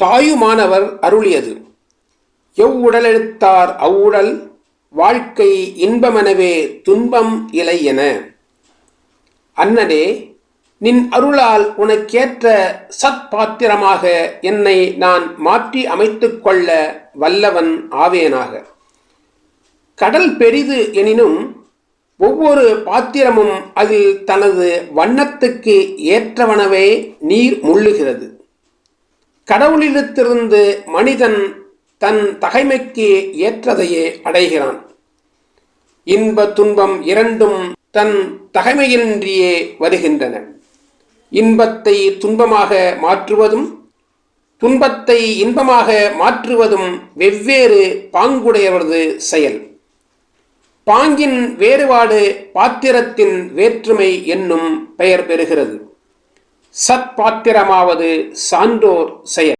தாயுமானவர் அருளியது. எவ்வுடலெடுத்தார் அவ்வுடல் வாழ்க்கை இன்பமெனவே துன்பம் இலை என. அண்ணனே, நின் அருளால் உனக்கேற்ற சத்பாத்திரமாக என்னை நான் மாற்றி அமைத்துக் கொள்ள வல்லவன் ஆவேனாக. கடல் பெரிது எனினும் ஒவ்வொரு பாத்திரமும் அதில் தனது வண்ணத்துக்கு ஏற்றவனவே நீர் முள்ளுகிறது. கடவுளிடத்திலிருந்து மனிதன் தன் தகைமைக்கு ஏற்றதையே அடைகிறான். இன்ப துன்பம் இரண்டும் தன் தகைமையின்றியே வருகின்றன. இன்பத்தை துன்பமாக மாற்றுவதும் துன்பத்தை இன்பமாக மாற்றுவதும் வெவ்வேறு பாங்குடையவரது செயல். பாங்கின் வேறுபாடு பாத்திரத்தின் வேற்றுமை என்னும் பெயர் பெறுகிறது. சத்பாத்திரமாவது சான்றோர் செயல்.